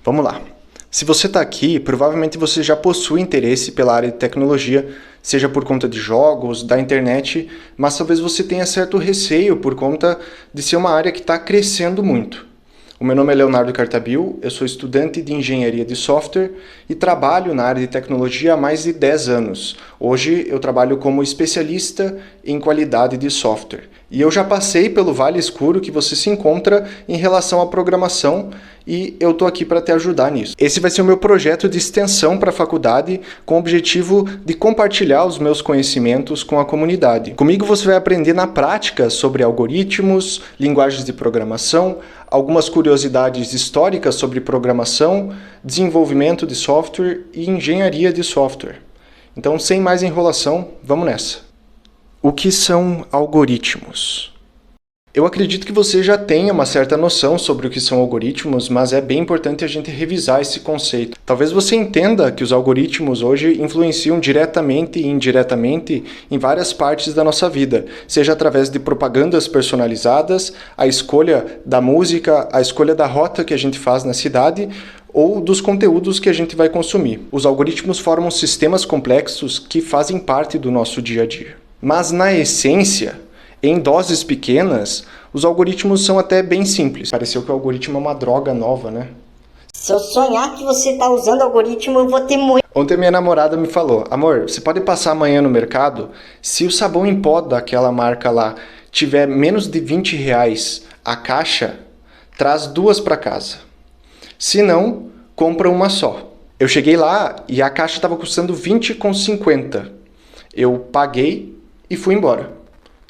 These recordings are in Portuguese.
Vamos lá. Se você está aqui, provavelmente você já possui interesse pela área de tecnologia, seja por conta de jogos, da internet, mas talvez você tenha certo receio por conta de ser uma área que está crescendo muito. O meu nome é Leonardo Cartabil, eu sou estudante de engenharia de software e trabalho na área de tecnologia há mais de 10 anos. Hoje eu trabalho como especialista em qualidade de software. E eu já passei pelo vale escuro que você se encontra em relação à programação e eu estou aqui para te ajudar nisso. Esse vai ser o meu projeto de extensão para a faculdade com o objetivo de compartilhar os meus conhecimentos com a comunidade. Comigo você vai aprender na prática sobre algoritmos, linguagens de programação, algumas curiosidades históricas sobre programação, desenvolvimento de software e engenharia de software. Então, sem mais enrolação, vamos nessa. O que são algoritmos? Eu acredito que você já tenha uma certa noção sobre o que são algoritmos, mas é bem importante a gente revisar esse conceito. Talvez você entenda que os algoritmos hoje influenciam diretamente e indiretamente em várias partes da nossa vida, seja através de propagandas personalizadas, a escolha da música, a escolha da rota que a gente faz na cidade, ou dos conteúdos que a gente vai consumir. Os algoritmos formam sistemas complexos que fazem parte do nosso dia a dia. Mas na essência, em doses pequenas, os algoritmos são até bem simples. Pareceu que o algoritmo é uma droga nova, né? Se eu sonhar que você está usando algoritmo, eu vou ter muito. Ontem minha namorada me falou: amor, você pode passar amanhã no mercado? Se o sabão em pó daquela marca lá tiver menos de R$ 20 a caixa, traz 2 para casa. Se não, compra uma só. Eu cheguei lá e a caixa estava custando R$ 20,50. Eu paguei e fui embora.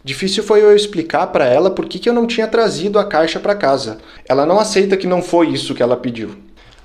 Difícil foi eu explicar para ela por que eu não tinha trazido a caixa para casa. Ela não aceita que não foi isso que ela pediu.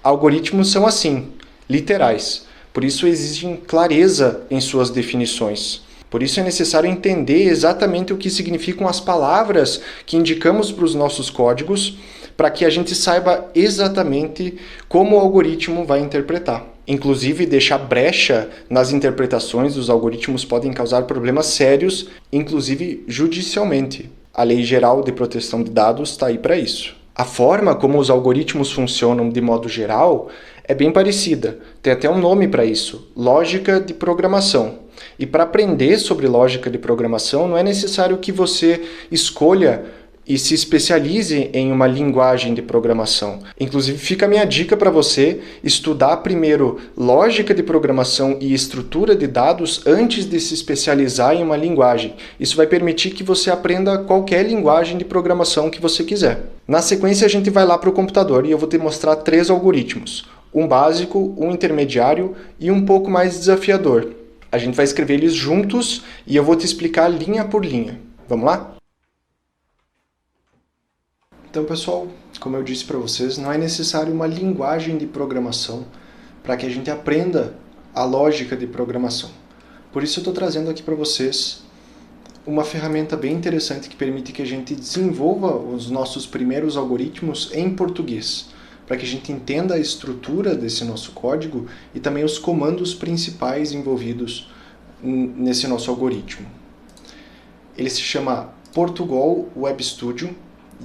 Algoritmos são assim, literais. Por isso exigem clareza em suas definições. Por isso é necessário entender exatamente o que significam as palavras que indicamos para os nossos códigos, para que a gente saiba exatamente como o algoritmo vai interpretar. Inclusive, deixar brecha nas interpretações dos algoritmos podem causar problemas sérios, inclusive judicialmente. A Lei Geral de Proteção de Dados está aí para isso. A forma como os algoritmos funcionam de modo geral é bem parecida. Tem até um nome para isso: lógica de programação. E para aprender sobre lógica de programação, não é necessário que você escolha e se especialize em uma linguagem de programação. Inclusive, fica a minha dica para você estudar primeiro lógica de programação e estrutura de dados antes de se especializar em uma linguagem. Isso vai permitir que você aprenda qualquer linguagem de programação que você quiser. Na sequência, a gente vai lá para o computador e eu vou te mostrar 3 algoritmos. Um básico, um intermediário e um pouco mais desafiador. A gente vai escrever eles juntos e eu vou te explicar linha por linha. Vamos lá? Então, pessoal, como eu disse para vocês, não é necessário uma linguagem de programação para que a gente aprenda a lógica de programação. Por isso eu estou trazendo aqui para vocês uma ferramenta bem interessante que permite que a gente desenvolva os nossos primeiros algoritmos em português, para que a gente entenda a estrutura desse nosso código e também os comandos principais envolvidos nesse nosso algoritmo. Ele se chama Portugal Web Studio.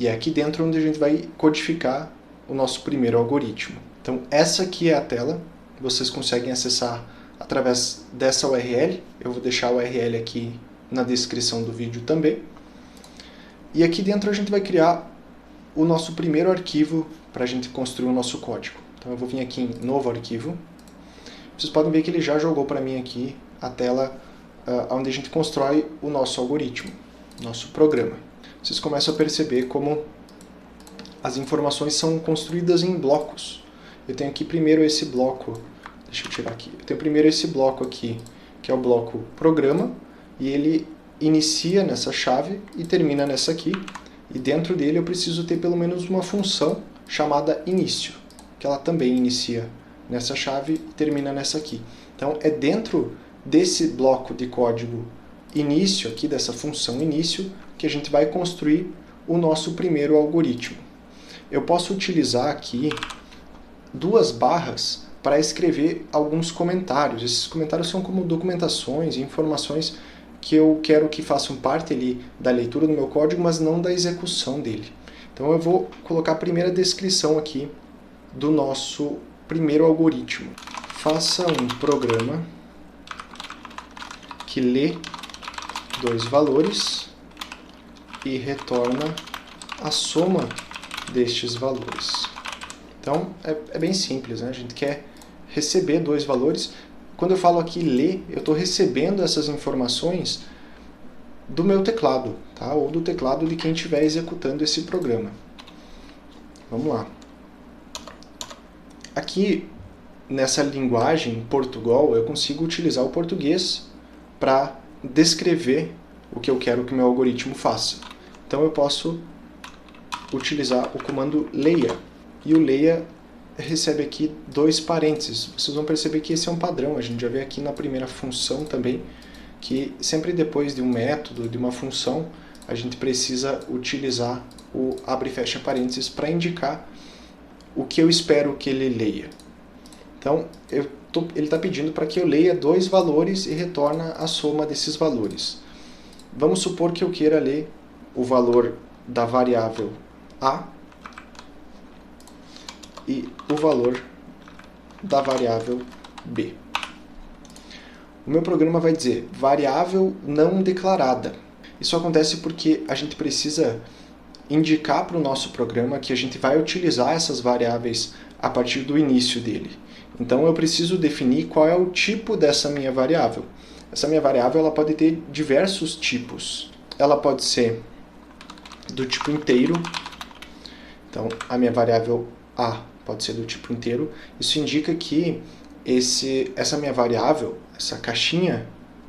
E é aqui dentro onde a gente vai codificar o nosso primeiro algoritmo. Então essa aqui é a tela, vocês conseguem acessar através dessa URL. Eu vou deixar a URL aqui na descrição do vídeo também. E aqui dentro a gente vai criar o nosso primeiro arquivo para a gente construir o nosso código. Então eu vou vir aqui em Novo Arquivo. Vocês podem ver que ele já jogou para mim aqui a tela onde a gente constrói o nosso algoritmo, nosso programa. Vocês começam a perceber como as informações são construídas em blocos. Eu tenho aqui primeiro esse bloco, deixa eu tirar aqui. Eu tenho primeiro esse bloco aqui, que é o bloco programa, e ele inicia nessa chave e termina nessa aqui. E dentro dele eu preciso ter pelo menos uma função chamada início, que ela também inicia nessa chave e termina nessa aqui. Então é dentro desse bloco de código início aqui, dessa função início, que a gente vai construir o nosso primeiro algoritmo. Eu posso utilizar aqui 2 barras para escrever alguns comentários. Esses comentários são como documentações e informações que eu quero que façam parte ali da leitura do meu código, mas não da execução dele. Então eu vou colocar a primeira descrição aqui do nosso primeiro algoritmo. Faça um programa que lê dois valores e retorna a soma destes valores. Então é bem simples, né? A gente quer receber dois valores. Quando eu falo aqui ler, eu estou recebendo essas informações do meu teclado, tá? Ou do teclado de quem estiver executando esse programa. Vamos lá. Aqui, nessa linguagem Portugal, eu consigo utilizar o português para descrever o que eu quero que o meu algoritmo faça. Então eu posso utilizar o comando leia. E o leia recebe aqui dois parênteses. Vocês vão perceber que esse é um padrão. A gente já vê aqui na primeira função também, que sempre depois de um método, de uma função, a gente precisa utilizar o abre e fecha parênteses para indicar o que eu espero que ele leia. Então, ele está pedindo para que eu leia dois valores e retorna a soma desses valores. Vamos supor que eu queira ler o valor da variável A e o valor da variável B. O meu programa vai dizer variável não declarada. Isso acontece porque a gente precisa indicar para o nosso programa que a gente vai utilizar essas variáveis a partir do início dele. Então eu preciso definir qual é o tipo dessa minha variável. Essa minha variável ela pode ter diversos tipos. Ela pode ser do tipo inteiro. Então a minha variável A pode ser do tipo inteiro. Isso indica que essa minha variável, essa caixinha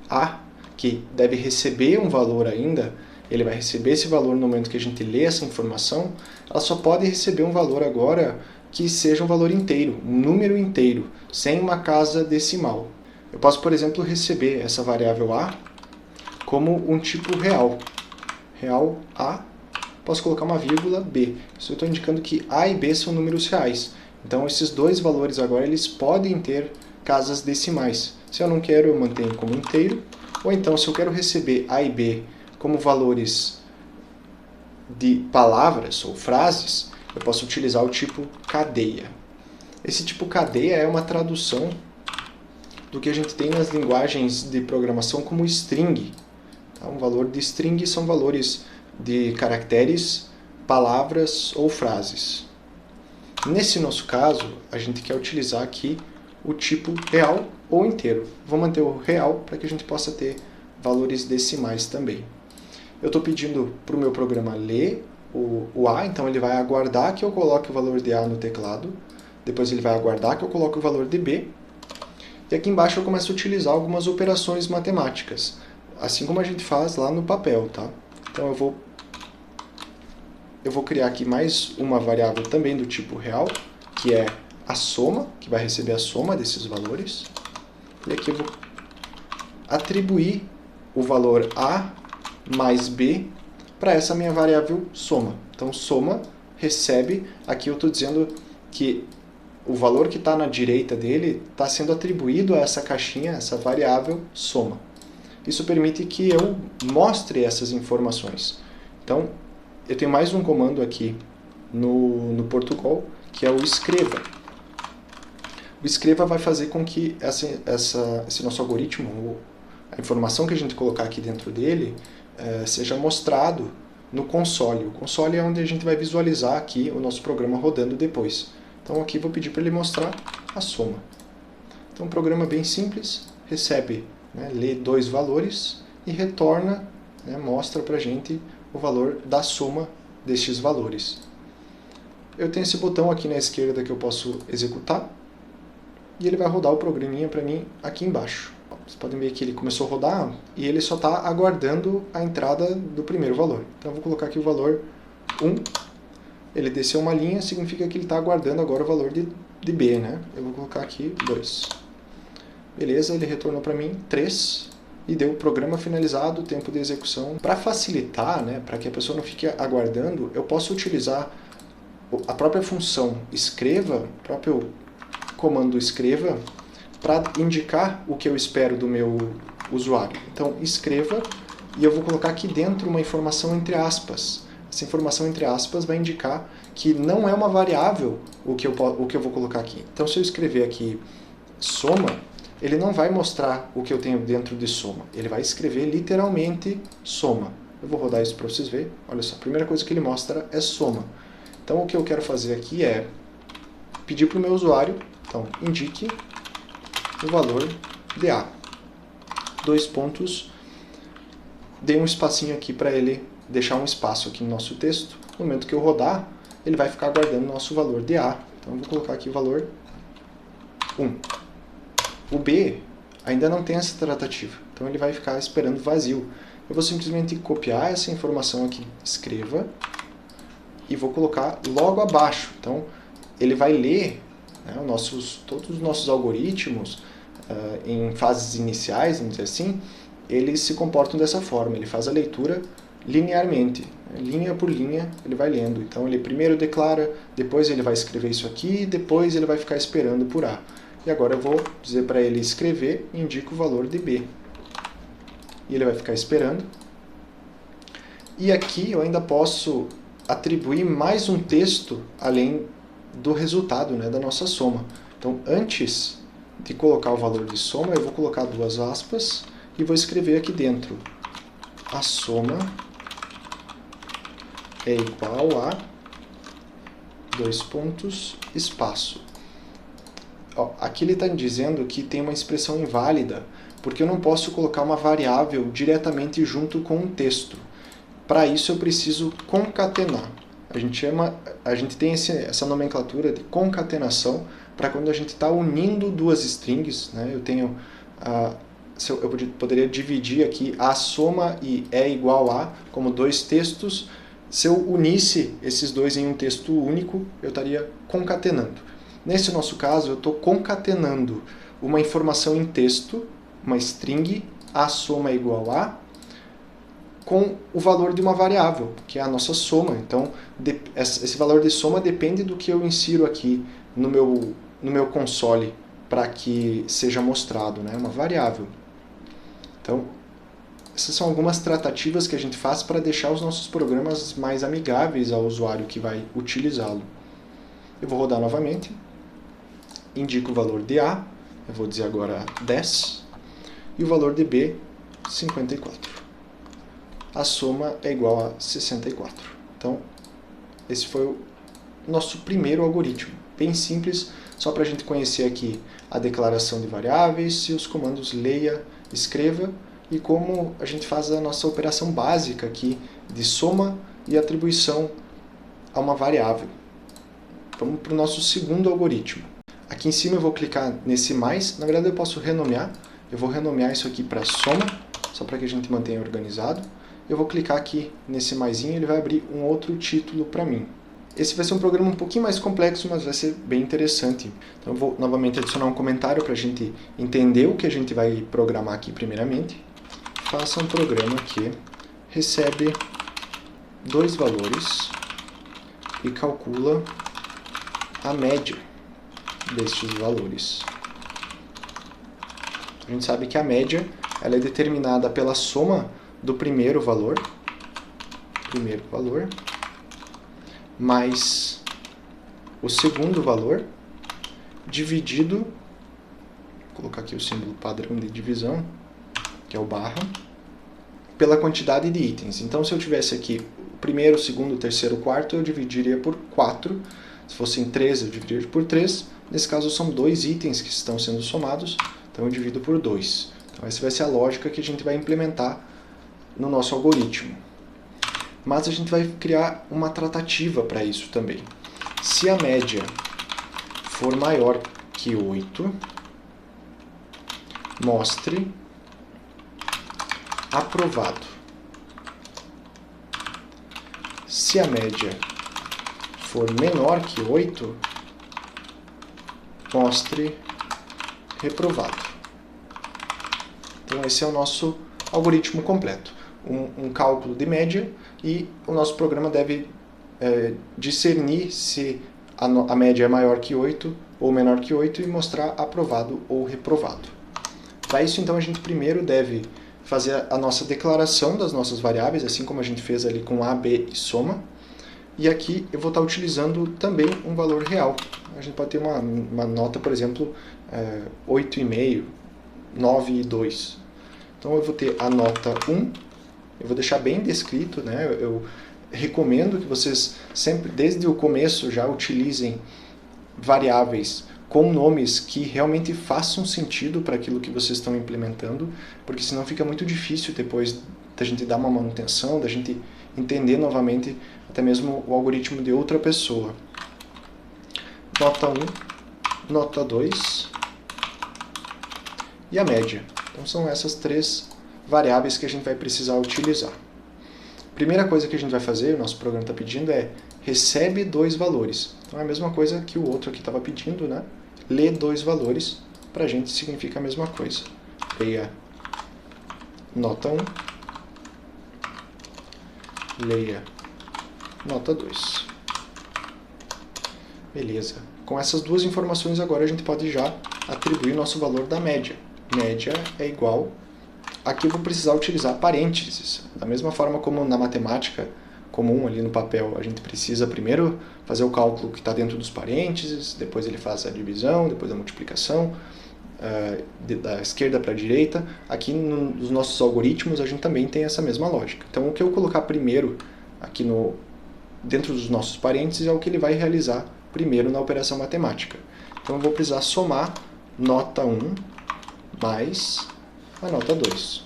A, que deve receber um valor ainda, ele vai receber esse valor no momento que a gente lê essa informação, ela só pode receber um valor agora que seja um valor inteiro, um número inteiro, sem uma casa decimal. Eu posso, por exemplo, receber essa variável A como um tipo real. Real A, posso colocar uma vírgula B. Isso eu estou indicando que A e B são números reais. Então esses dois valores agora eles podem ter casas decimais. Se eu não quero, eu mantenho como inteiro. Ou então, se eu quero receber A e B como valores de palavras ou frases, eu posso utilizar o tipo cadeia. Esse tipo cadeia é uma tradução do que a gente tem nas linguagens de programação como string. Um valor de string são valores de caracteres, palavras ou frases. Nesse nosso caso, a gente quer utilizar aqui o tipo real ou inteiro. Vou manter o real para que a gente possa ter valores decimais também. Eu estou pedindo para o meu programa ler o A, então ele vai aguardar que eu coloque o valor de A no teclado, depois ele vai aguardar que eu coloque o valor de B, e aqui embaixo eu começo a utilizar algumas operações matemáticas, assim como a gente faz lá no papel, tá? Então eu vou criar aqui mais uma variável também do tipo real, que é a soma, que vai receber a soma desses valores, e aqui eu vou atribuir o valor A mais B para essa minha variável soma. Então, soma recebe, aqui eu estou dizendo que o valor que está na direita dele está sendo atribuído a essa caixinha, essa variável soma. Isso permite que eu mostre essas informações. Então, eu tenho mais um comando aqui no Portugal, que é o escreva. O escreva vai fazer com que esse nosso algoritmo, a informação que a gente colocar aqui dentro dele, seja mostrado no console. O console é onde a gente vai visualizar aqui o nosso programa rodando depois. Então aqui vou pedir para ele mostrar a soma. Então um programa bem simples, recebe, lê dois valores e retorna, mostra para a gente o valor da soma destes valores. Eu tenho esse botão aqui na esquerda que eu posso executar e ele vai rodar o programinha para mim aqui embaixo. Vocês podem ver que ele começou a rodar e ele só está aguardando a entrada do primeiro valor. Então eu vou colocar aqui o valor 1. Ele desceu uma linha, significa que ele está aguardando agora o valor de B, né? Eu vou colocar aqui 2. Beleza, ele retornou para mim 3 e deu o programa finalizado, tempo de execução. Para facilitar, para que a pessoa não fique aguardando, eu posso utilizar a própria função escreva, o próprio comando escreva, para indicar o que eu espero do meu usuário. Então, escreva, e eu vou colocar aqui dentro uma informação entre aspas, Essa informação entre aspas vai indicar que não é uma variável o que eu vou colocar aqui. Então, se eu escrever aqui soma, ele não vai mostrar o que eu tenho dentro de soma. Ele vai escrever literalmente soma. Eu vou rodar isso para vocês verem. Olha só, a primeira coisa que ele mostra é soma. Então, o que eu quero fazer aqui é pedir para o meu usuário, então, indique o valor de A. 2 pontos, dei um espacinho aqui para ele deixar um espaço aqui no nosso texto. No momento que eu rodar, ele vai ficar guardando o nosso valor de A. Então, eu vou colocar aqui o valor 1. O B ainda não tem essa tratativa, então ele vai ficar esperando vazio. Eu vou simplesmente copiar essa informação aqui, escreva, e vou colocar logo abaixo. Então, ele vai ler, né, todos os nossos algoritmos em fases iniciais, vamos dizer assim, eles se comportam dessa forma. Ele faz a leitura linearmente, linha por linha, ele vai lendo. Então, ele primeiro declara, depois ele vai escrever isso aqui, depois ele vai ficar esperando por A. E agora eu vou dizer para ele escrever e indico o valor de B. E ele vai ficar esperando. E aqui eu ainda posso atribuir mais um texto além do resultado, né, da nossa soma. Então, antes de colocar o valor de soma, eu vou colocar 2 aspas e vou escrever aqui dentro. A soma é igual a 2 pontos, espaço. Ó, aqui ele está dizendo que tem uma expressão inválida, porque eu não posso colocar uma variável diretamente junto com um texto. Para isso eu preciso concatenar. A gente tem essa nomenclatura de concatenação para quando a gente está unindo duas strings, né? Eu poderia dividir aqui a soma e é igual a como 2 textos. Se eu unisse esses dois em um texto único, eu estaria concatenando. Nesse nosso caso, eu estou concatenando uma informação em texto, uma string, a soma é igual a, com o valor de uma variável, que é a nossa soma. Então, esse valor de soma depende do que eu insiro aqui no meu console para que seja mostrado, né? Uma variável. Então, essas são algumas tratativas que a gente faz para deixar os nossos programas mais amigáveis ao usuário que vai utilizá-lo. Eu vou rodar novamente, indico o valor de A, eu vou dizer agora 10, e o valor de B, 54. A soma é igual a 64. Então, esse foi o nosso primeiro algoritmo. Bem simples, só para a gente conhecer aqui a declaração de variáveis e os comandos leia, escreva e como a gente faz a nossa operação básica aqui de soma e atribuição a uma variável. Vamos para o nosso segundo algoritmo. Aqui em cima eu vou clicar nesse mais, na verdade eu posso renomear, eu vou renomear isso aqui para soma, só para que a gente mantenha organizado. Eu vou clicar aqui nesse maisinho e ele vai abrir um outro título para mim. Esse vai ser um programa um pouquinho mais complexo, mas vai ser bem interessante. Então eu vou novamente adicionar um comentário para a gente entender o que a gente vai programar aqui primeiramente. Faça um programa que recebe 2 valores e calcula a média destes valores. A gente sabe que a média ela é determinada pela soma do primeiro valor, mais o segundo valor, dividido, vou colocar aqui o símbolo padrão de divisão, que é o barra, pela quantidade de itens. Então, se eu tivesse aqui o primeiro, o segundo, o terceiro, o quarto, eu dividiria por 4. Se fossem 3, eu dividiria por 3. Nesse caso, são 2 itens que estão sendo somados, então eu divido por 2. Então, essa vai ser a lógica que a gente vai implementar no nosso algoritmo. Mas a gente vai criar uma tratativa para isso também. Se a média for maior que 8, mostre aprovado. Se a média for menor que 8, mostre reprovado. Então esse é o nosso algoritmo completo. Um cálculo de média e o nosso programa deve discernir se a média é maior que 8 ou menor que 8 e mostrar aprovado ou reprovado. Para isso, então, a gente primeiro deve fazer a nossa declaração das nossas variáveis, assim como a gente fez ali com A, B e soma. E aqui eu vou estar utilizando também um valor real. A gente pode ter uma nota, por exemplo, 8,5, 9 e 2. Então eu vou ter a nota 1, eu vou deixar bem descrito, né? Eu recomendo que vocês sempre, desde o começo, já utilizem variáveis com nomes que realmente façam sentido para aquilo que vocês estão implementando, porque senão fica muito difícil depois da gente dar uma manutenção, da gente entender novamente até mesmo o algoritmo de outra pessoa. Nota 1, nota 2 e a média. Então são essas 3 variáveis que a gente vai precisar utilizar. Primeira coisa que a gente vai fazer, o nosso programa está pedindo, é recebe 2 valores. Então é a mesma coisa que o outro aqui estava pedindo, né? Lê 2 valores, para a gente significa a mesma coisa. Leia nota 1, leia nota 2. Beleza. Com essas 2 informações agora a gente pode já atribuir nosso valor da média. Média é igual... Aqui eu vou precisar utilizar parênteses. Da mesma forma como na matemática comum ali no papel, a gente precisa primeiro fazer o cálculo que está dentro dos parênteses, depois ele faz a divisão, depois a multiplicação, da esquerda para a direita. Aqui nos nossos algoritmos a gente também tem essa mesma lógica. Então o que eu colocar primeiro aqui dentro dos nossos parênteses é o que ele vai realizar primeiro na operação matemática. Então eu vou precisar somar nota 1 mais a nota 2.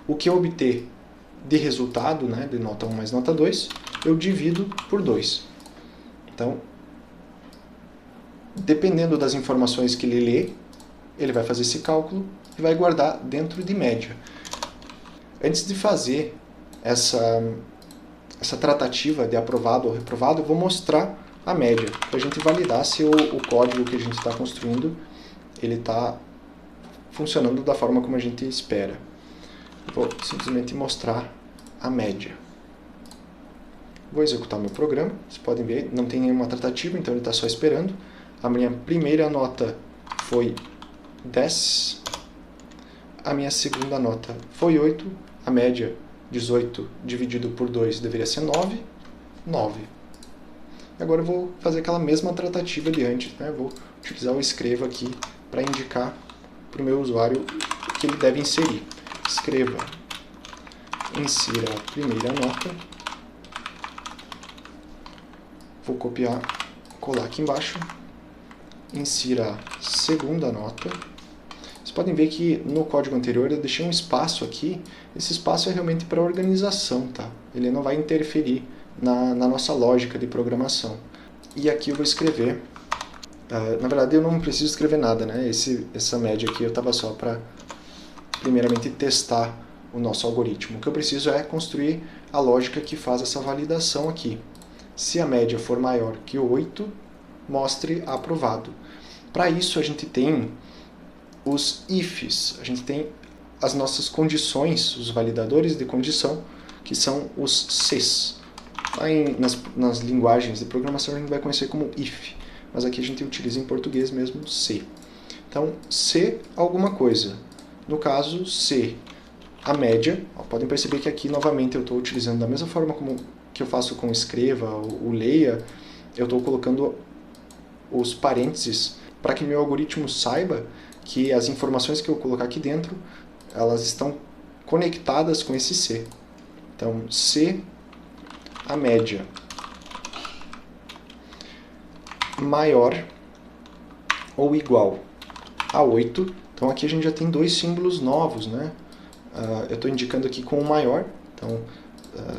O que eu obter de resultado, né, de nota 1 mais nota 2, eu divido por 2. Então, dependendo das informações que ele lê, ele vai fazer esse cálculo e vai guardar dentro de média. Antes de fazer essa tratativa de aprovado ou reprovado, eu vou mostrar a média, para a gente validar se o código que a gente está construindo ele está funcionando da forma como a gente espera. Vou simplesmente mostrar a média. Vou executar meu programa. Vocês podem ver, não tem nenhuma tratativa, então ele está só esperando. A minha primeira nota foi 10. A minha segunda nota foi 8. A média, 18 dividido por 2 deveria ser 9. 9. Agora eu vou fazer aquela mesma tratativa de antes, né? Vou utilizar o escreva aqui para indicar para o meu usuário o que ele deve inserir. Escreva, insira a primeira nota. Vou copiar, colar aqui embaixo. Insira a segunda nota. Vocês podem ver que no código anterior eu deixei um espaço aqui. Esse espaço é realmente para organização, tá? Ele não vai interferir na nossa lógica de programação. E aqui eu vou escrever. Na verdade eu não preciso escrever nada, né? Essa média aqui eu estava só para primeiramente testar o nosso algoritmo. O que eu preciso é construir a lógica que faz essa validação aqui. Se a média for maior que 8, mostre aprovado. Para isso a gente tem os ifs, a gente tem as nossas condições, os validadores de condição, que são os cs. Nas linguagens de programação a gente vai conhecer como if, mas aqui a gente utiliza em português mesmo C. Então, C alguma coisa. No caso, C a média. Podem perceber que aqui novamente eu estou utilizando da mesma forma como que eu faço com escreva ou leia, eu estou colocando os parênteses para que meu algoritmo saiba que as informações que eu colocar aqui dentro, elas estão conectadas com esse C. Então, C a média maior ou igual a 8. Então aqui a gente já tem 2 símbolos novos, né? Eu estou indicando aqui com o maior, então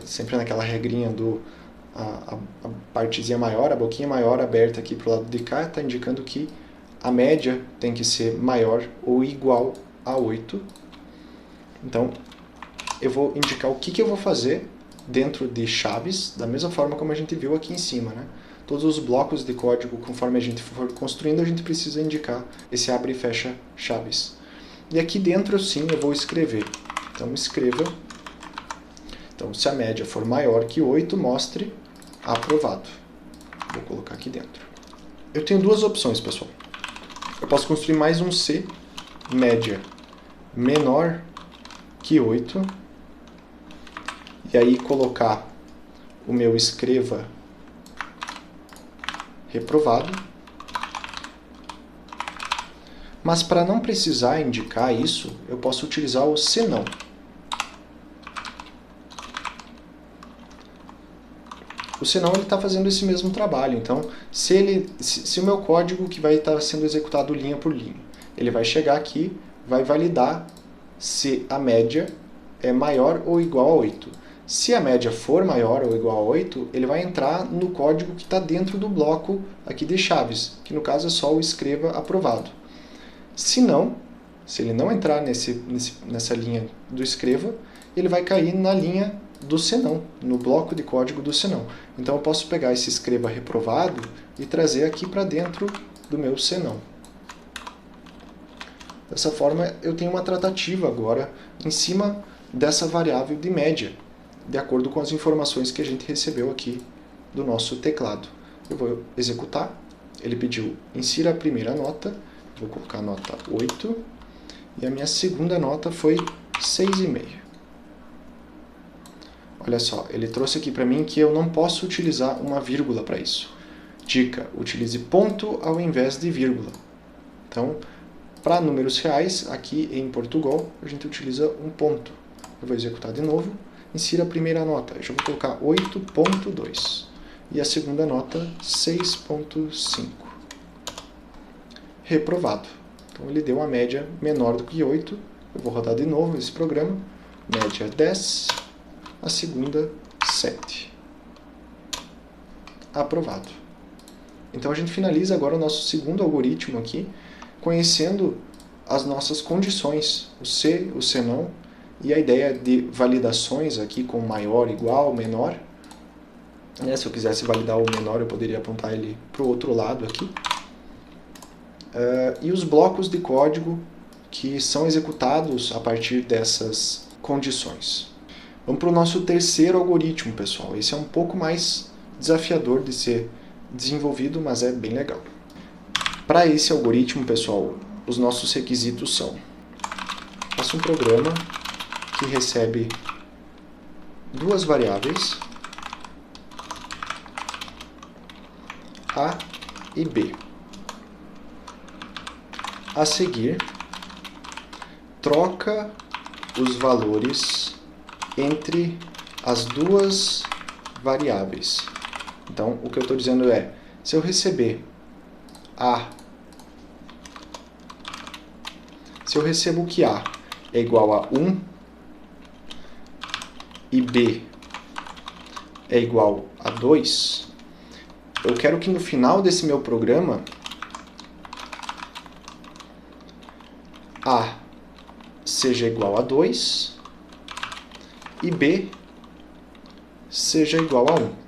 sempre naquela regrinha a partezinha maior, a boquinha maior aberta aqui para o lado de cá, está indicando que a média tem que ser maior ou igual a 8. Então eu vou indicar o que eu vou fazer dentro de chaves, da mesma forma como a gente viu aqui em cima, né? Todos os blocos de código, conforme a gente for construindo, a gente precisa indicar esse abre e fecha chaves. E aqui dentro, sim, eu vou escrever. Então, escreva. Então, se a média for maior que 8, mostre aprovado. Vou colocar aqui dentro. Eu tenho 2 opções, pessoal. Eu posso construir mais um C, média menor que 8. E aí colocar o meu escreva reprovado. Mas para não precisar indicar isso, eu posso utilizar o senão. O senão ele está fazendo esse mesmo trabalho. Então, se o meu código que vai estar sendo executado linha por linha, ele vai chegar aqui, vai validar se a média é maior ou igual a 8. Se a média for maior ou igual a 8, ele vai entrar no código que está dentro do bloco aqui de chaves, que no caso é só o escreva aprovado. Se não, se ele não entrar nessa linha do escreva, ele vai cair na linha do senão, no bloco de código do senão. Então eu posso pegar esse escreva reprovado e trazer aqui para dentro do meu senão. Dessa forma eu tenho uma tratativa agora em cima dessa variável de média, de acordo com as informações que a gente recebeu aqui do nosso teclado. Eu vou executar, ele pediu insira a primeira nota, vou colocar a nota 8, e a minha segunda nota foi 6,5. Olha só, ele trouxe aqui para mim que eu não posso utilizar uma vírgula para isso. Dica, utilize ponto ao invés de vírgula. Então, para números reais, aqui em Portugal, a gente utiliza um ponto. Eu vou executar de novo, insira a primeira nota, eu já vou colocar 8.2. E a segunda nota, 6.5. Reprovado. Então ele deu uma média menor do que 8. Eu vou rodar de novo esse programa. Média 10. A segunda, 7. Aprovado. Então a gente finaliza agora o nosso segundo algoritmo aqui, conhecendo as nossas condições, o se, o senão, e a ideia de validações aqui com maior, igual, menor. Se eu quisesse validar o menor, eu poderia apontar ele para o outro lado aqui. E os blocos de código que são executados a partir dessas condições. Vamos para o nosso terceiro algoritmo, pessoal. Esse é um pouco mais desafiador de ser desenvolvido, mas é bem legal. Para esse algoritmo, pessoal, os nossos requisitos são: faça um programa que recebe duas variáveis, A e B. A seguir, troca os valores entre as duas variáveis. Então, o que eu estou dizendo é, se eu receber se eu recebo que A é igual a 1 e B é igual a 2, eu quero que no final desse meu programa A seja igual a 2 e B seja igual a 1.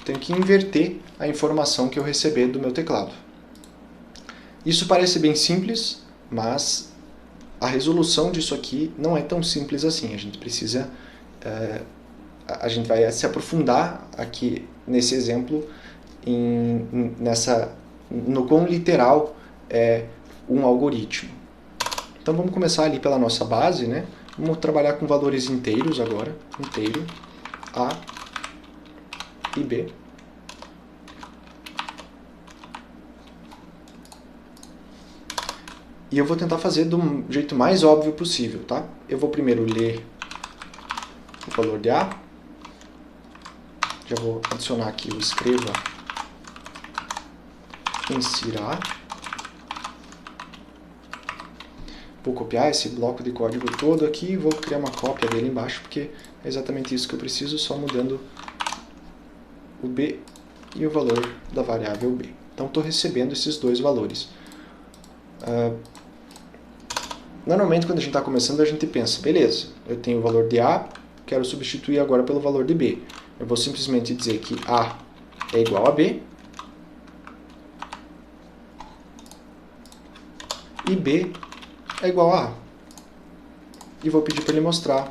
Tenho que inverter a informação que eu receber do meu teclado. Isso parece bem simples, mas a resolução disso aqui não é tão simples assim. A gente precisa, a gente vai se aprofundar aqui nesse exemplo, no quão literal é um algoritmo. Então vamos começar ali pela nossa base, né? Vamos trabalhar com valores inteiros agora, inteiro, A e B. E eu vou tentar fazer do jeito mais óbvio possível, tá? Eu vou primeiro ler o valor de A. Já vou adicionar aqui o escreva insira A. Vou copiar esse bloco de código todo aqui e vou criar uma cópia dele embaixo, porque é exatamente isso que eu preciso, só mudando o B e o valor da variável B. Então estou recebendo esses dois valores. Normalmente quando a gente está começando a gente pensa, beleza, eu tenho o valor de A, quero substituir agora pelo valor de B. Eu vou simplesmente dizer que A é igual a B e B é igual a A. E vou pedir para ele mostrar.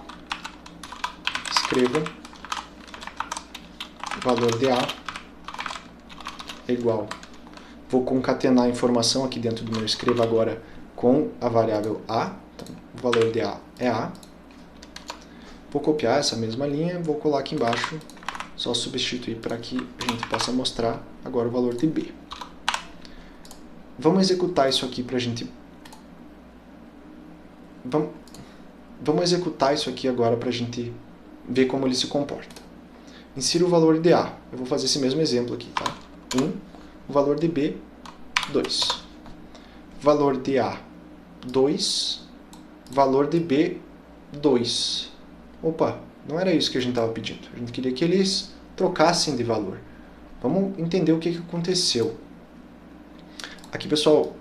Escreva o valor de A é igual. Vou concatenar a informação aqui dentro do meu escreva agora com a variável A. Então, o valor de A é A. Vou copiar essa mesma linha, vou colar aqui embaixo, só substituir para que a gente possa mostrar agora o valor de B. Vamos executar isso aqui para a gente... Vamos executar isso aqui agora para a gente ver como ele se comporta. Insira o valor de A. Eu vou fazer esse mesmo exemplo aqui, tá? 1. O valor de B, 2. Valor de A, 2. Valor de B, 2. Opa, não era isso que a gente estava pedindo. A gente queria que eles trocassem de valor. Vamos entender o que aconteceu. Aqui, pessoal,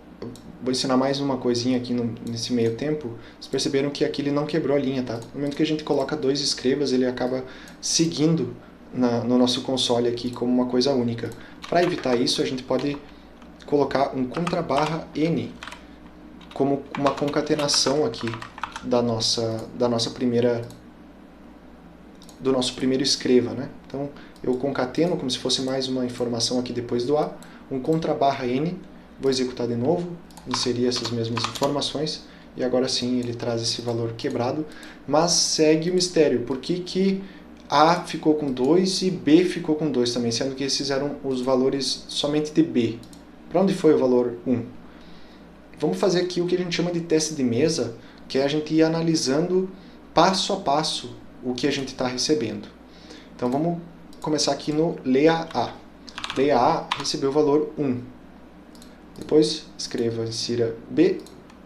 vou ensinar mais uma coisinha aqui nesse meio tempo. Vocês perceberam que aqui ele não quebrou a linha, tá? No momento que a gente coloca dois escrevas, ele acaba seguindo no nosso console aqui como uma coisa única. Para evitar isso, a gente pode colocar um contrabarra N como uma concatenação aqui do nosso primeiro escreva, né? Então, eu concateno como se fosse mais uma informação aqui depois do A, um contrabarra N, vou executar de novo, inserir essas mesmas informações, e agora sim ele traz esse valor quebrado, mas segue o mistério. Por que A ficou com 2 e B ficou com 2 também, sendo que esses eram os valores somente de B? Para onde foi o valor 1? Vamos fazer aqui o que a gente chama de teste de mesa, que é a gente ir analisando passo a passo o que a gente está recebendo. Então vamos começar aqui no leia A. Leia A recebeu o valor 1. Depois escreva, insira B,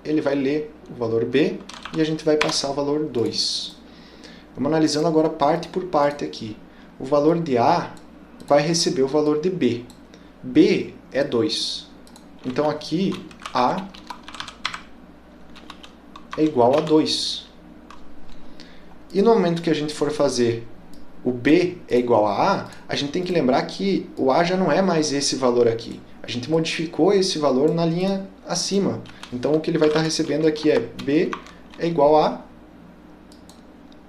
ele vai ler o valor B e a gente vai passar o valor 2. Vamos analisando agora parte por parte aqui. O valor de A vai receber o valor de B. B é 2. Então aqui A é igual a 2. E no momento que a gente for fazer o B é igual a gente tem que lembrar que o A já não é mais esse valor aqui. A gente modificou esse valor na linha acima. Então o que ele vai estar recebendo aqui é B é igual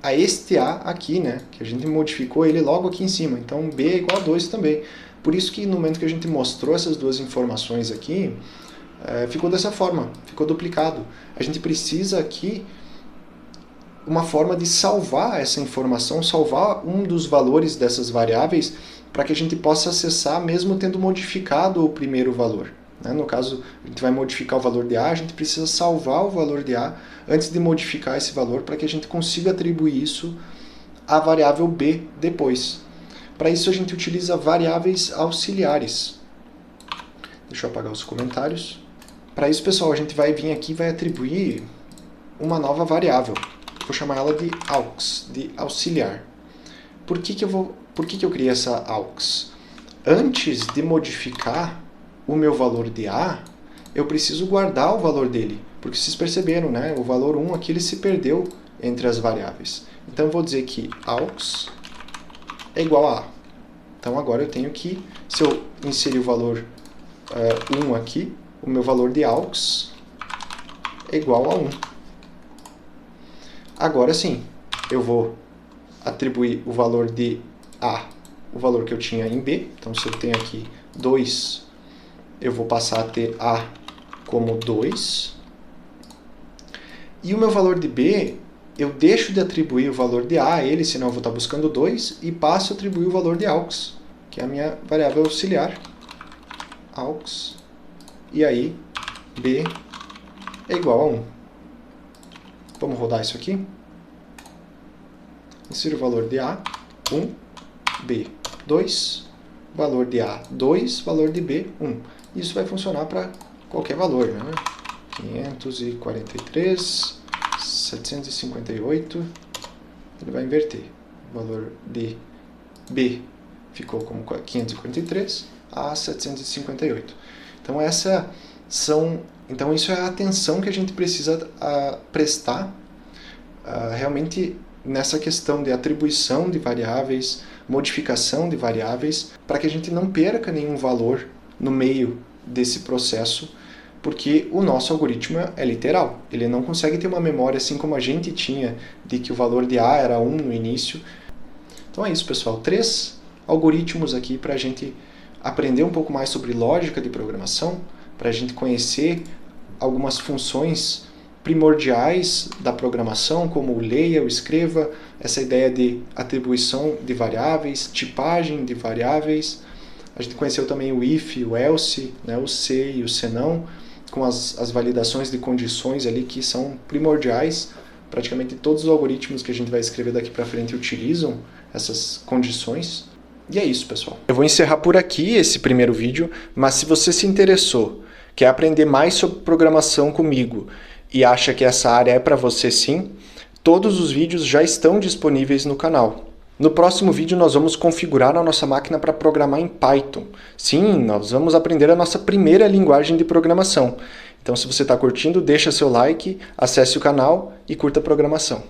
a este A aqui, né? Que a gente modificou ele logo aqui em cima. Então B é igual a 2 também. Por isso que no momento que a gente mostrou essas duas informações aqui, ficou dessa forma, ficou duplicado. A gente precisa aqui uma forma de salvar essa informação, salvar um dos valores dessas variáveis para que a gente possa acessar mesmo tendo modificado o primeiro valor. No caso, a gente vai modificar o valor de A, a gente precisa salvar o valor de A antes de modificar esse valor para que a gente consiga atribuir isso à variável B depois. Para isso a gente utiliza variáveis auxiliares. Deixa eu apagar os comentários. Para isso, pessoal, a gente vai vir aqui e vai atribuir uma nova variável. Vou chamar ela de aux, de auxiliar. Por que eu criei essa aux? Antes de modificar o meu valor de A, eu preciso guardar o valor dele. Porque vocês perceberam, né? O valor 1 aqui ele se perdeu entre as variáveis. Então eu vou dizer que aux é igual a A. Então agora eu tenho que, se eu inserir o valor 1 aqui, o meu valor de aux é igual a 1. Agora sim, eu vou atribuir o valor de A, o valor que eu tinha em B. Então se eu tenho aqui 2, eu vou passar a ter A como 2. E o meu valor de B, eu deixo de atribuir o valor de A a ele, senão eu vou estar buscando 2, e passo a atribuir o valor de aux, que é a minha variável auxiliar. Aux. E aí, B é igual a 1. Vamos rodar isso aqui. Insiro o valor de A, 1, B, 2, valor de A, 2, valor de B, 1. Isso vai funcionar para qualquer valor, né? 543, 758, ele vai inverter. O valor de B ficou como 543, A 758. Então então isso é a atenção que a gente precisa prestar realmente nessa questão de atribuição de variáveis, modificação de variáveis, para que a gente não perca nenhum valor no meio desse processo, porque o nosso algoritmo é literal. Ele não consegue ter uma memória assim como a gente tinha, de que o valor de A era 1 no início. Então é isso, pessoal. 3 algoritmos aqui para a gente aprender um pouco mais sobre lógica de programação, para a gente conhecer algumas funções primordiais da programação, como o leia, o escreva, essa ideia de atribuição de variáveis, tipagem de variáveis. A gente conheceu também o if, o else, né, o se e o senão, com as validações de condições ali que são primordiais. Praticamente todos os algoritmos que a gente vai escrever daqui para frente utilizam essas condições. E é isso, pessoal. Eu vou encerrar por aqui esse primeiro vídeo, mas se você se interessou, quer aprender mais sobre programação comigo e acha que essa área é para você sim, todos os vídeos já estão disponíveis no canal. No próximo vídeo nós vamos configurar a nossa máquina para programar em Python. Sim, nós vamos aprender a nossa primeira linguagem de programação. Então se você está curtindo, deixa seu like, acesse o canal e curta a programação.